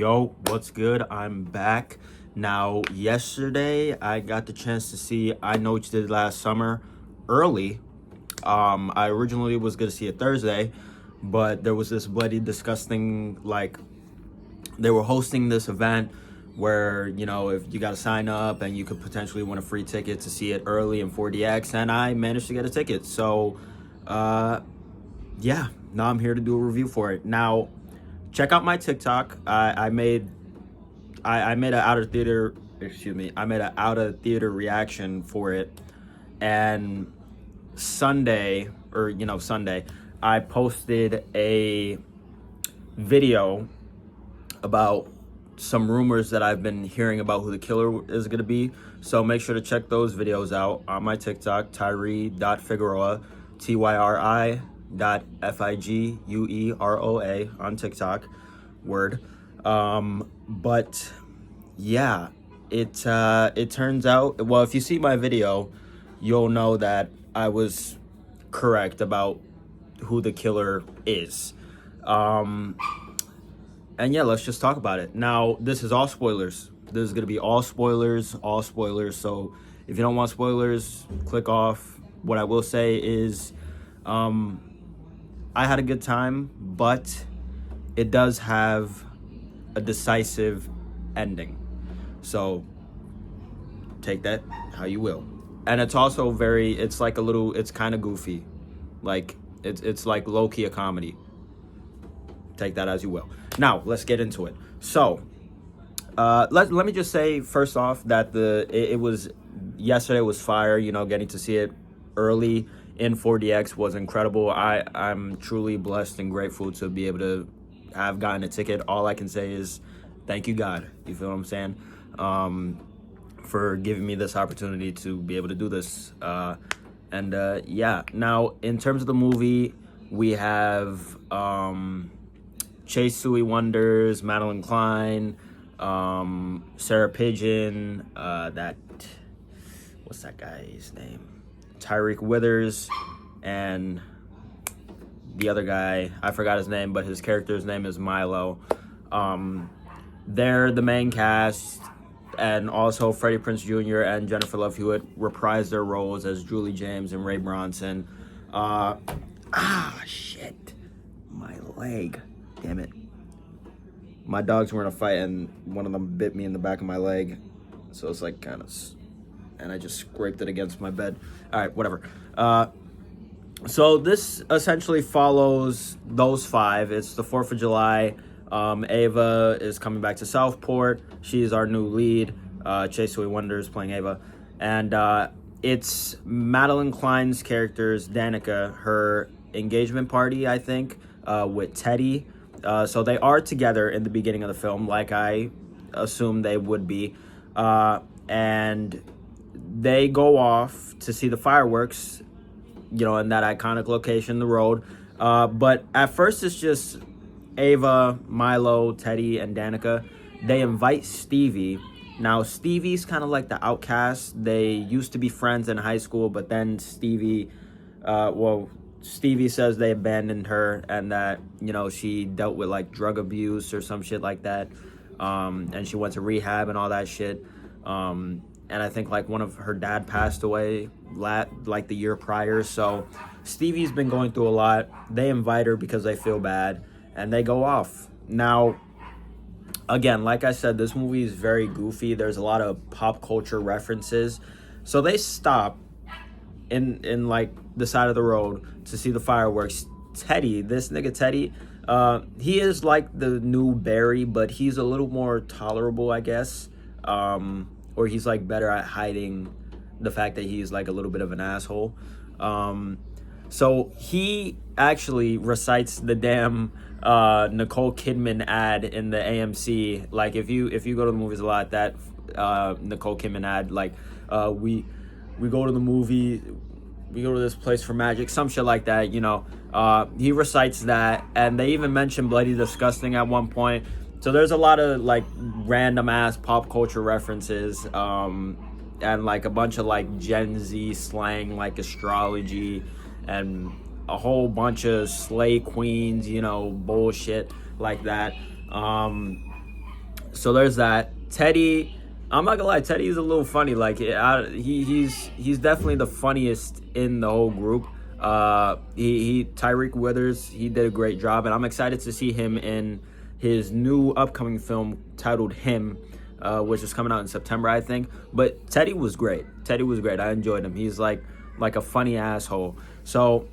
Yo, what's good? I'm back. Now, yesterday I got the chance to see I Know What You Did Last Summer early. I originally was gonna see it Thursday, but there was this bloody disgusting, they were hosting this event where, if you gotta sign up and you could potentially win a free ticket to see it early in 4DX, and I managed to get a ticket. So, yeah, now I'm here to do a review for it. Now, check out my TikTok. I made an out of theater reaction for it, and Sunday I posted a video about some rumors that I've been hearing about who the killer is going to be. So make sure to check those videos out on my TikTok, Tyree.Figueroa, Tyree.Figueroa on TikTok. Word. But yeah, it turns out, well, if you see my video, you'll know that I was correct about who the killer is. And yeah, let's just talk about it. Now, this is all spoilers. This is going to be all spoilers. So if you don't want spoilers, click off. What I will say is I had a good time, but it does have a decisive ending. So take that how you will. And it's also it's kind of goofy. Like, it's like low-key a comedy. Take that as you will. Now, let's get into it. So, let me just say first off that yesterday was fire. Getting to see it early in 4DX was incredible. I'm truly blessed and grateful to be able to have gotten a ticket. All I can say is thank you, God. You feel what I'm saying? For giving me this opportunity to be able to do this. Yeah. Now, in terms of the movie, we have Chase Suey Wonders, Madeline Klein, Sarah Pigeon, what's that guy's name? Tyreek Withers, and the other guy, I forgot his name, but his character's name is Milo. They're the main cast, and also Freddie Prinze Jr. and Jennifer Love Hewitt reprised their roles as Julie James and Ray Bronson. Shit. My leg. Damn it. My dogs were in a fight and one of them bit me in the back of my leg. So it's like and I just scraped it against my bed. All right, whatever. So this essentially follows those five. It's the 4th of July. Ava is coming back to Southport. She's our new lead. Chase Suey Wonders playing Ava. And it's Madeline Klein's character's Danica, her engagement party, I think, with Teddy. So they are together in the beginning of the film, like I assumed they would be. And they go off to see the fireworks, in that iconic location, the road. But at first it's just Ava, Milo, Teddy, and Danica. They invite Stevie. Now, Stevie's kind of like the outcast. They used to be friends in high school, but then Stevie says they abandoned her and that, she dealt with like drug abuse or some shit like that. And she went to rehab and all that shit. And I think like one of her dad passed away like the year prior. So Stevie's been going through a lot. They invite her because they feel bad and they go off. Now, again, like I said, this movie is very goofy. There's a lot of pop culture references. So they stop in like the side of the road to see the fireworks. Teddy, this nigga Teddy, he is like the new Barry, but he's a little more tolerable, I guess. Or he's like better at hiding the fact that he's like a little bit of an asshole. So he actually recites the damn Nicole Kidman ad in the AMC. Like if you go to the movies a lot, that Nicole Kidman ad, like we go to the movie, we go to this place for magic, some shit like that, he recites that, and they even mention Bloody Disgusting at one point. So there's a lot of like random ass pop culture references, and like a bunch of like Gen Z slang, like astrology, and a whole bunch of slay queens, bullshit like that. So there's that. Teddy, I'm not gonna lie, Teddy's a little funny. Like he's definitely the funniest in the whole group. He Tyreek Withers, he did a great job, and I'm excited to see him in his new upcoming film titled Him, which is coming out in September, I think. But Teddy was great. I enjoyed him. He's like a funny asshole. So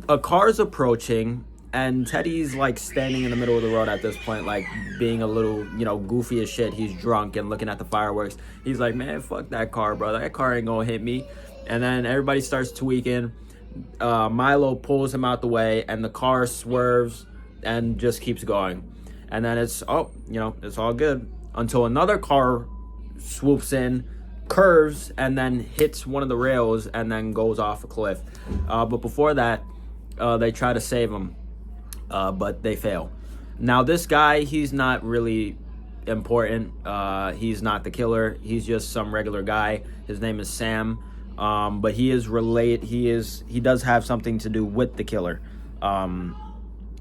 a car's approaching, and Teddy's like standing in the middle of the road at this point, like being a little, goofy as shit. He's drunk and looking at the fireworks. He's like, man, fuck that car, bro. That car ain't gonna hit me. And then everybody starts tweaking. Milo pulls him out the way, and the car swerves and just keeps going. And then it's all good until another car swoops in, curves, and then hits one of the rails and then goes off a cliff. But before that, they try to save him, but they fail. Now this guy, he's not really important. He's not the killer. He's just some regular guy. His name is Sam. But he does have something to do with the killer.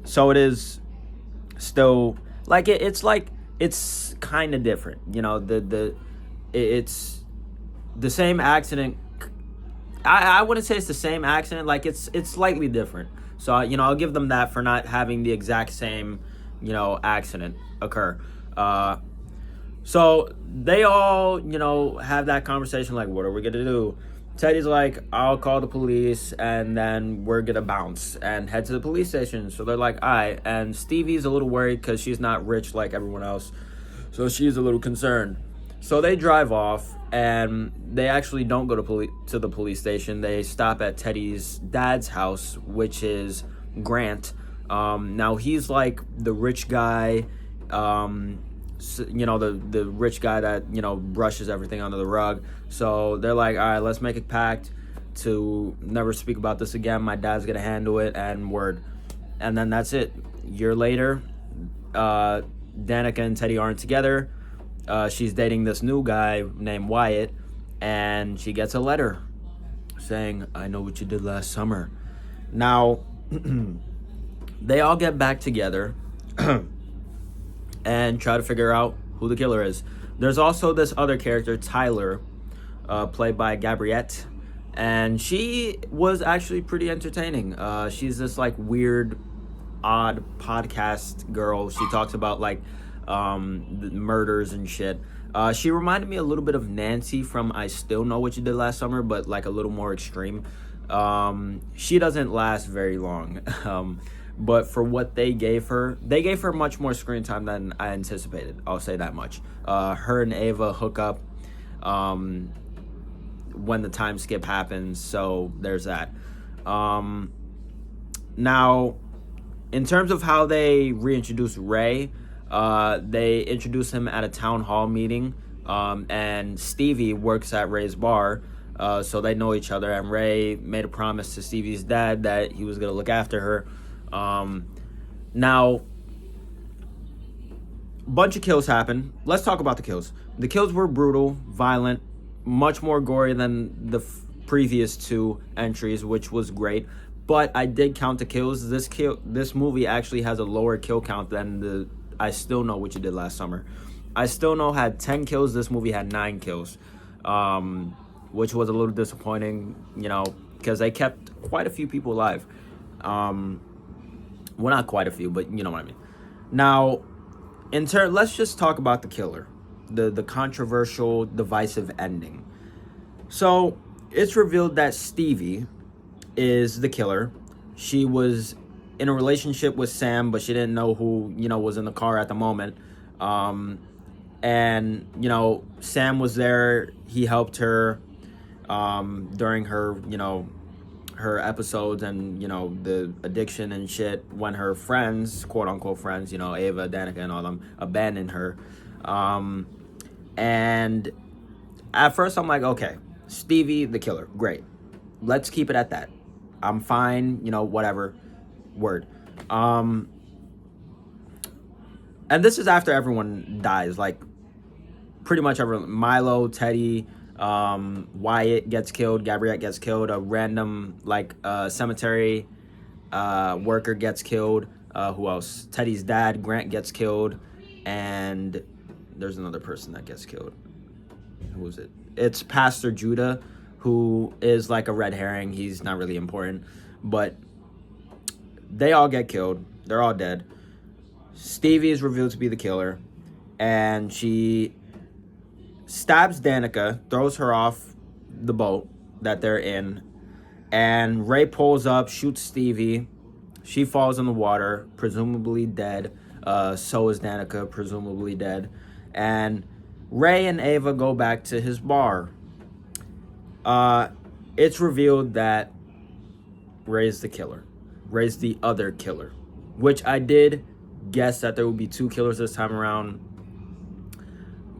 So it is still like it's kind of different. It's the same accident. I wouldn't say it's the same accident. Like it's slightly different. So I'll give them that for not having the exact same accident occur. So they all have that conversation, like, what are we gonna do? Teddy's like, I'll call the police, and then we're gonna bounce and head to the police station. So they're like, all right. And Stevie's a little worried because she's not rich like everyone else, so she's a little concerned. So they drive off, and they actually don't go to the police station. They stop at Teddy's dad's house, which is Grant. Now he's like the rich guy, the rich guy that brushes everything under the rug. So they're like, all right, let's make a pact to never speak about this again. My dad's gonna handle it, and word. And then that's it. A year later, Danica and Teddy aren't together. She's dating this new guy named Wyatt, and she gets a letter saying, I know what you did last summer. Now they all get back together and try to figure out who the killer is. There's also this other character, Tyler, played by Gabriette, and she was actually pretty entertaining. She's this like weird, odd podcast girl. She talks about like murders and shit. She reminded me a little bit of Nancy from I Still Know What You Did Last Summer, but like a little more extreme. She doesn't last very long. But for what they gave her much more screen time than I anticipated. I'll say that much. Her and Ava hook up when the time skip happens, so there's that. Now, in terms of how they reintroduce Ray, they introduce him at a town hall meeting, and Stevie works at Ray's bar, so they know each other, and Ray made a promise to Stevie's dad that he was going to look after her. Now, a bunch of kills happen. Let's talk about the kills. The kills were brutal, violent, much more gory than the previous two entries, which was great. But I did count the kills. This movie actually has a lower kill count than the I Still Know What You Did Last Summer. I Still Know had 10 kills. This movie had 9 kills, which was a little disappointing, because they kept quite a few people alive. Well, not quite a few, but you know what I mean. Now, let's just talk about the killer, the controversial, divisive ending. So it's revealed that Stevie is the killer. She was in a relationship with Sam, but she didn't know who was in the car at the moment. And Sam was there. He helped her during her her episodes and the addiction and shit, when her friends, quote unquote friends, Ava, Danica, and all them, abandoned her. And at first I'm like, okay, Stevie the killer, great, let's keep it at that. I'm fine, whatever, word. And this is after everyone dies, like pretty much everyone. Milo, Teddy, Wyatt gets killed, Gabriette gets killed, a random cemetery worker gets killed, who else? Teddy's dad, Grant, gets killed, and there's another person that gets killed. Who is it? It's Pastor Judah, who is like a red herring. He's not really important, but they all get killed. They're all dead. Stevie is revealed to be the killer, and she stabs Danica, throws her off the boat that they're in, and Ray pulls up, shoots Stevie. She falls in the water, presumably dead. So is Danica, presumably dead. And Ray and Ava go back to his bar. It's revealed that Ray's the killer. Ray's the other killer, which I did guess that there would be two killers this time around,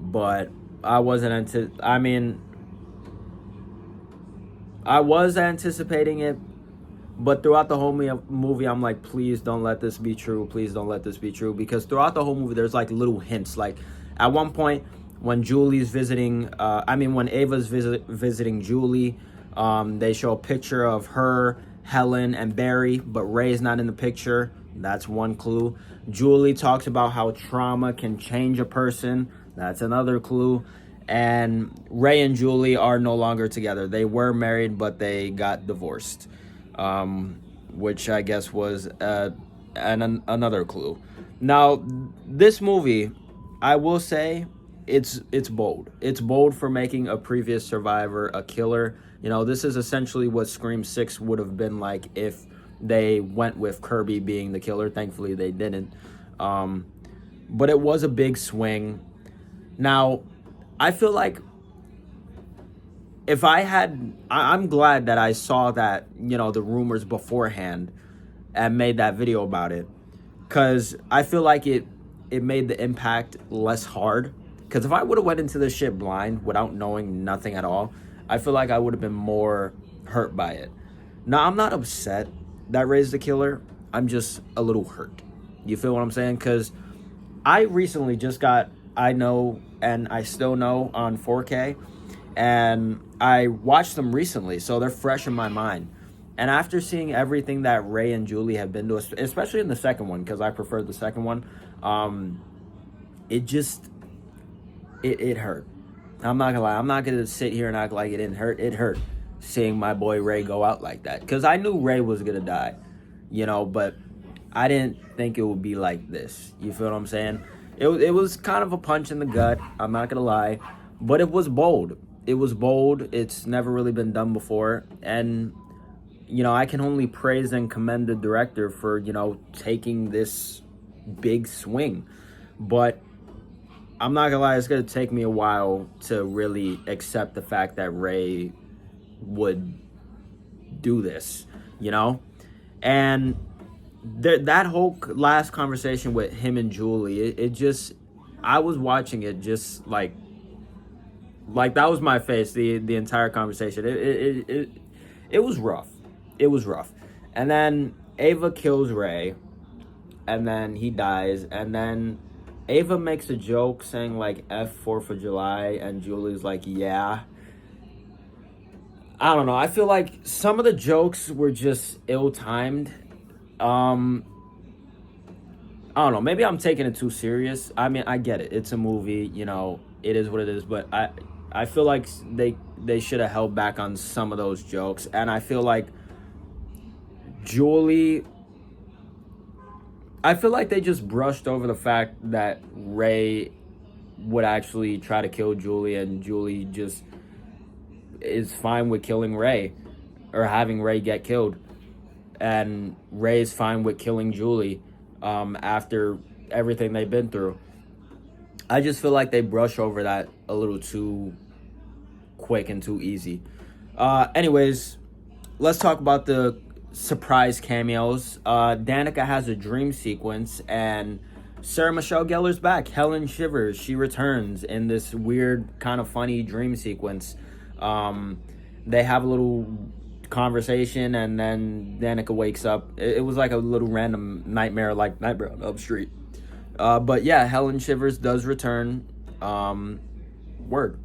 but I wasn't I was anticipating it, but throughout the whole movie, I'm like, please don't let this be true. Please don't let this be true, because throughout the whole movie, there's like little hints. Like at one point, when Julie's visiting, when Ava's visiting Julie, they show a picture of her, Helen, and Barry, but Ray's not in the picture. That's one clue. Julie talks about how trauma can change a person. That's another clue. And Ray and Julie are no longer together. They were married, but they got divorced, which I guess was another clue. Now, this movie, I will say, it's bold. It's bold for making a previous survivor a killer. You know, this is essentially what Scream 6 would have been like if they went with Kirby being the killer. Thankfully, they didn't. But it was a big swing. Now, I feel like if I'm glad that I saw that, the rumors beforehand and made that video about it, because I feel like it made the impact less hard. Because if I would have went into this shit blind without knowing nothing at all, I feel like I would have been more hurt by it. Now, I'm not upset that Ray's the killer. I'm just a little hurt. You feel what I'm saying? Because I recently just got I Know and I Still Know on 4K, and I watched them recently, so they're fresh in my mind. And after seeing everything that Ray and Julie have been to, especially in the second one, because I preferred the second one, it hurt. I'm not gonna lie. I'm not gonna sit here and act like it didn't hurt. It hurt seeing my boy Ray go out like that, because I knew Ray was gonna die, but I didn't think it would be like this. You feel what I'm saying? It was kind of a punch in the gut. I'm not gonna lie, but it was bold. It was bold. It's never really been done before, and I can only praise and commend the director for taking this big swing. But I'm not gonna lie, it's gonna take me a while to really accept the fact that Ray would do this, and that whole last conversation with him and Julie, I was watching it just like that was my face the entire conversation. It was rough. It was rough. And then Ava kills Ray, and then he dies, and then Ava makes a joke saying like F 4th of July, and Julie's like, yeah. I don't know. I feel like some of the jokes were just ill-timed. I don't know. Maybe I'm taking it too serious. I mean, I get it. It's a movie, it is what it is, but I feel like they should have held back on some of those jokes. And I feel like Julie, I feel like they just brushed over the fact that Ray would actually try to kill Julie, and Julie just is fine with killing Ray or having Ray get killed. And Ray's fine with killing Julie after everything they've been through. I just feel like they brush over that a little too quick and too easy. Anyways, let's talk about the surprise cameos. Danica has a dream sequence, and Sarah Michelle Gellar's back. Helen Shivers, she returns in this weird, kind of funny dream sequence. They have a little conversation, and then Danica wakes up. It was like a little random nightmare, like Nightmare on Elm Street. But yeah, Helen Shivers does return. Word.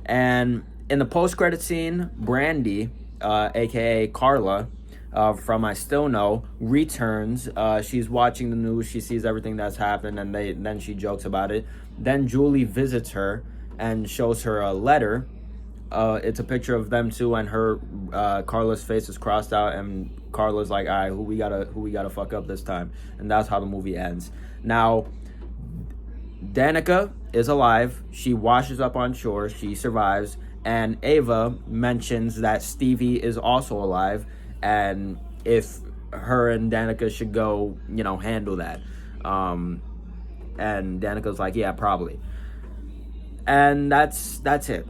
And in the post-credit scene, Brandy, aka Carla, from I Still Know returns. She's watching the news. She sees everything that's happened, and then she jokes about it. Then Julie visits her and shows her a letter. It's a picture of them two, and her Carla's face is crossed out, and Carla's like, "All right, who we gotta fuck up this time?" And that's how the movie ends. Now, Danica is alive. She washes up on shore. She survives, and Ava mentions that Stevie is also alive, and if her and Danica should go, handle that. And Danica's like, "Yeah, probably." And that's it.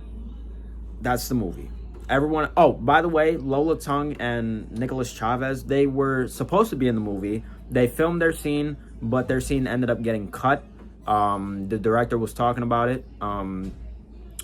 That's the movie. Everyone. Oh, by the way, Lola Tung and Nicholas Chavez, they were supposed to be in the movie. They filmed their scene, but their scene ended up getting cut. The director was talking about it.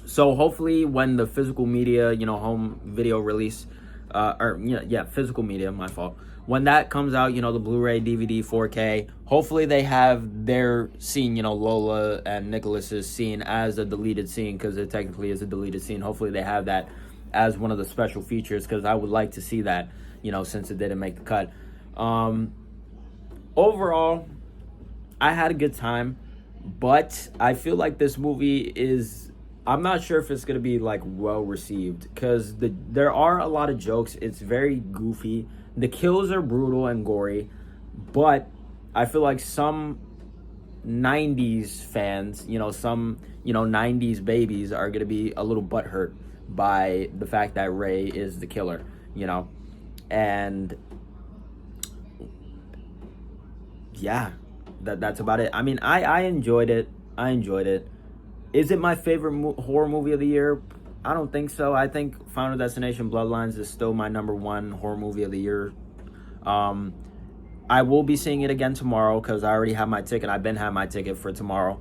So hopefully, when the physical media, home video release, physical media, my fault. When that comes out, the Blu-ray, DVD, 4K, hopefully they have their scene, Lola and Nicholas's scene as a deleted scene, because it technically is a deleted scene. Hopefully they have that as one of the special features, because I would like to see that, since it didn't make the cut. Overall, I had a good time, but I feel like this movie is... I'm not sure if it's going to be, well received, because there are a lot of jokes. It's very goofy. The kills are brutal and gory, but I feel like some 90s fans, some, 90s babies are going to be a little butthurt by the fact that Ray is the killer, and yeah, that's about it. I mean, I enjoyed it. Is it my favorite horror movie of the year? I don't think so. I think Final Destination Bloodlines is still my number one horror movie of the year. I will be seeing it again tomorrow, because I already have my ticket. I've been having my ticket for tomorrow,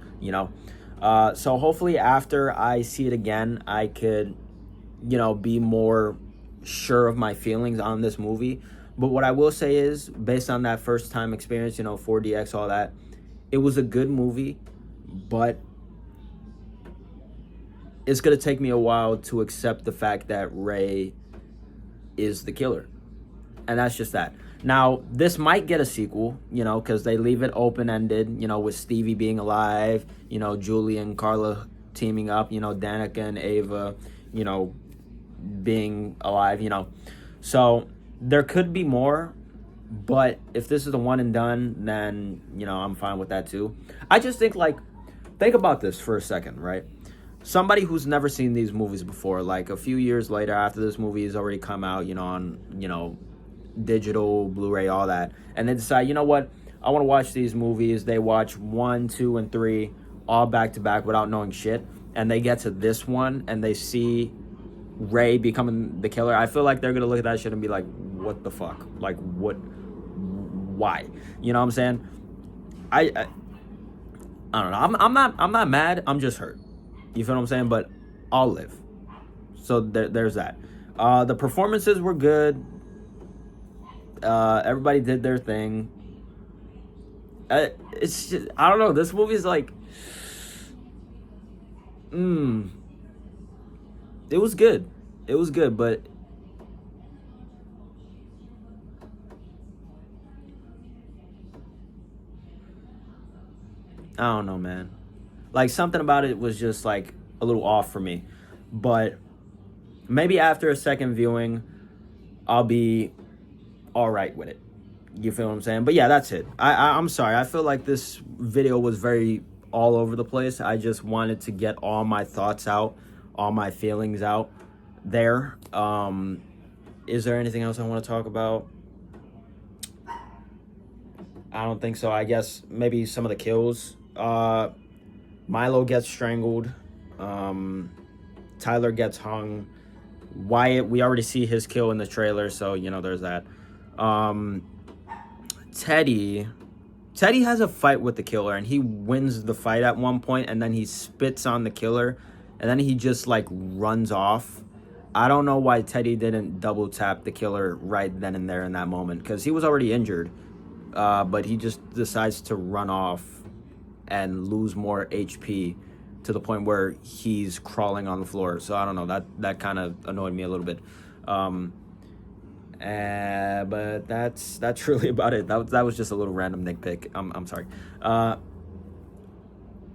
So hopefully after I see it again, I could, be more sure of my feelings on this movie. But what I will say is, based on that first time experience, 4DX, all that, it was a good movie, but it's going to take me a while to accept the fact that Ray is the killer. And that's just that. Now, this might get a sequel, because they leave it open-ended, with Stevie being alive, Julie and Carla teaming up, Danica and Ava, being alive, So there could be more, but if this is a one and done, then, I'm fine with that too. I just think, think about this for a second, right? Somebody who's never seen these movies before, a few years later after this movie has already come out, on, digital, Blu-ray, all that, and they decide, what, I want to watch these movies. They watch 1, 2, and 3 all back to back without knowing shit, and they get to this one and they see Ray becoming the killer. I feel like they're gonna look at that shit and be like, what the fuck? Why? You know what I'm saying? I don't know. I'm not mad. I'm just hurt. You feel what I'm saying? But I'll live. So there's that. The performances were good. Everybody did their thing. It's just, I don't know. This movie's it was good. But I don't know, man. Something about it was just a little off for me. But maybe after a second viewing, I'll be all right with it. You feel what I'm saying? But yeah, that's it. I'm sorry. I feel like this video was very all over the place. I just wanted to get all my thoughts out, all my feelings out there. Is there anything else I want to talk about? I don't think so. I guess maybe some of the kills. Milo gets strangled. Tyler gets hung. Wyatt, we already see his kill in the trailer, so there's that. Teddy has a fight with the killer, and he wins the fight at one point, and then he spits on the killer, and then he just runs off. I don't know why Teddy didn't double tap the killer right then and there in that moment, because he was already injured, but he just decides to run off and lose more HP to the point where he's crawling on the floor. So I don't know, that kind of annoyed me a little bit. But that's really about it. That was just a little random nitpick. I'm sorry.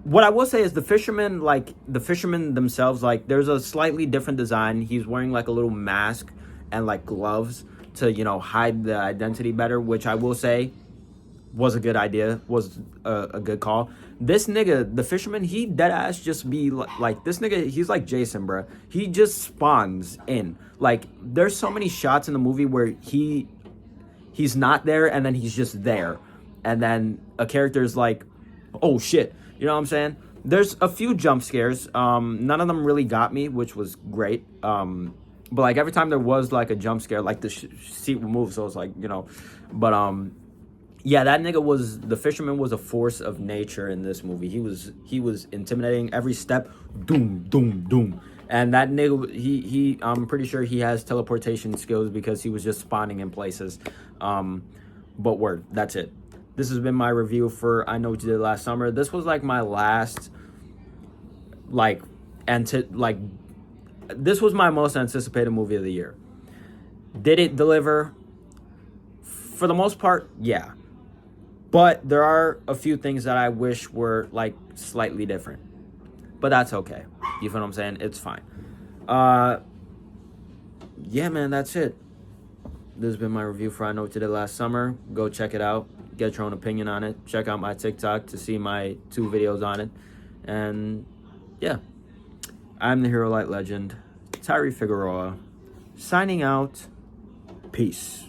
What I will say is the fishermen themselves, like there's a slightly different design. He's wearing like a little mask and like gloves to, you know, hide the identity better, which I will say was a good idea, was a good call. This nigga, the fisherman, he dead ass just be like this nigga, he's like Jason, bruh. He just spawns in. Like there's so many shots in the movie where he's not there and then he's just there. And then a character is like, oh shit. You know what I'm saying? There's a few jump scares. None of them really got me, which was great. But like every time there was like a jump scare, like the seat would move, so it's like, you know. But yeah, that nigga the fisherman was a force of nature in this movie. He was intimidating every step. Doom, doom, doom. And that nigga, he I'm pretty sure he has teleportation skills because he was just spawning in places. But word, that's it. This has been my review for I Know What You Did Last Summer. This was like my last, this was my most anticipated movie of the year. Did it deliver? For the most part, yeah. But there are a few things that I wish were like slightly different. But that's okay. You feel what I'm saying? It's fine. Yeah, man, that's it. This has been my review for I Know What You Did Last Summer. Go check it out. Get your own opinion on it. Check out my TikTok to see my 2 videos on it. And yeah, I'm the Hero Light Legend, Tyree Figueroa, signing out. Peace.